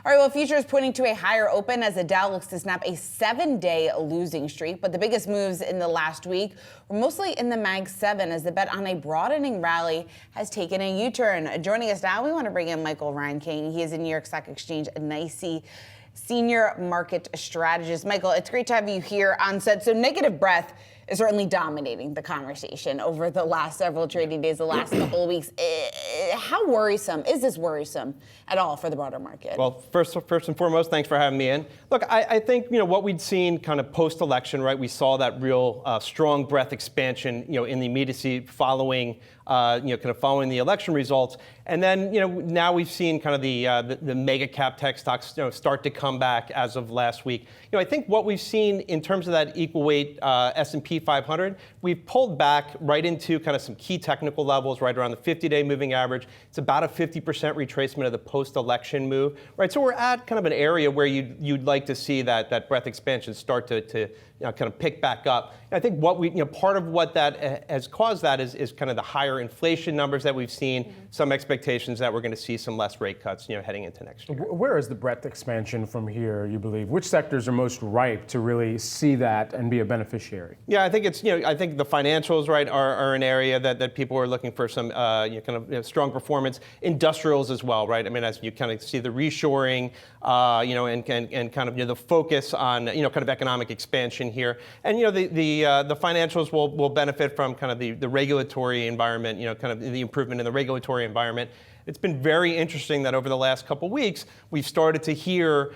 All right, well, futures pointing to a higher open as the Dow looks to snap a 7-day losing streak. But the biggest moves in the last week were mostly in the Mag 7 as the bet on a broadening rally has taken a U-turn. Joining us now, we want to bring in Michael Reinking. He is a New York Stock Exchange NYSE senior market strategist. Michael, it's great to have you here on set. So negative breath is certainly dominating the conversation over the last several trading days, the last couple of weeks. How worrisome is this worrisome at all for the broader market? Well, first and foremost, thanks for having me in. Look, I think what we'd seen kind of post-election, right? We saw that real strong breath expansion, in the immediacy following, kind of following the election results, and then now we've seen kind of the mega cap tech stocks start to come back as of last week. I think what we've seen in terms of that equal weight S&P 500, we've pulled back right into kind of some key technical levels, right around the 50-day moving average. It's about a 50% retracement of the post-election move, right? So we're at kind of an area where you'd like to see that breadth expansion start to kind of pick back up. And I think what part of what that has caused that is kind of the higher inflation numbers that we've seen, some expectations that we're going to see some less rate cuts, heading into next year. Where is the breadth expansion from here, you believe? Which sectors are most ripe to really see that and be a beneficiary? Yeah, I think I think the financials, right, are an area that people are looking for some kind of strong performance. Industrials as well, right? I mean, as you kind of see the reshoring, and kind of the focus on kind of economic expansion here, and the financials will benefit from kind of the regulatory environment, kind of the improvement in the regulatory environment. It's been very interesting that over the last couple of weeks, we've started to hear,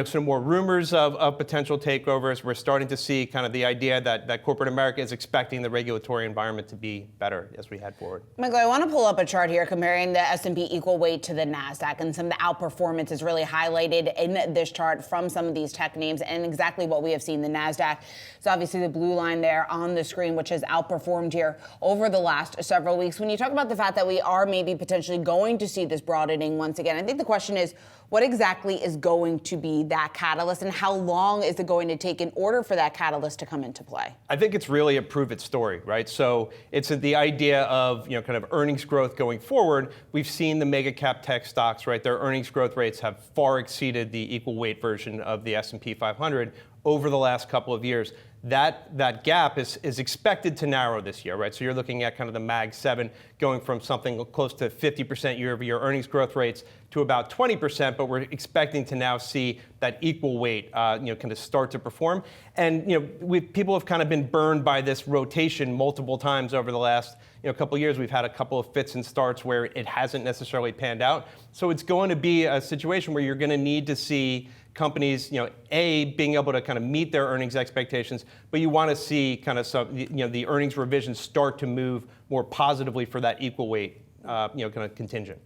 some more rumors of potential takeovers. We're starting to see kind of the idea that corporate America is expecting the regulatory environment to be better as we head forward. Michael, I want to pull up a chart here comparing the S&P equal weight to the NASDAQ, and some of the outperformance is really highlighted in this chart from some of these tech names and exactly what we have seen. The NASDAQ is obviously the blue line there on the screen, which has outperformed here over the last several weeks. When you talk about the fact that we are maybe potentially going to see this broadening once again, I think the question is, what exactly is going to be that catalyst, and how long is it going to take in order for that catalyst to come into play? I think it's really a prove it story, right? So it's the idea of kind of earnings growth going forward. We've seen the mega cap tech stocks, right? Their earnings growth rates have far exceeded the equal weight version of the S&P 500 over the last couple of years. That gap is expected to narrow this year, right? So you're looking at kind of the Mag 7 going from something close to 50% year-over-year earnings growth rates to about 20%, but we're expecting to now see that equal weight, kind of start to perform. And people have kind of been burned by this rotation multiple times over the last couple of years. We've had a couple of fits and starts where it hasn't necessarily panned out. So it's going to be a situation where you're going to need to see companies, being able to kind of meet their earnings expectations, but you want to see kind of some, the earnings revisions start to move more positively for that equal weight, kind of contingent.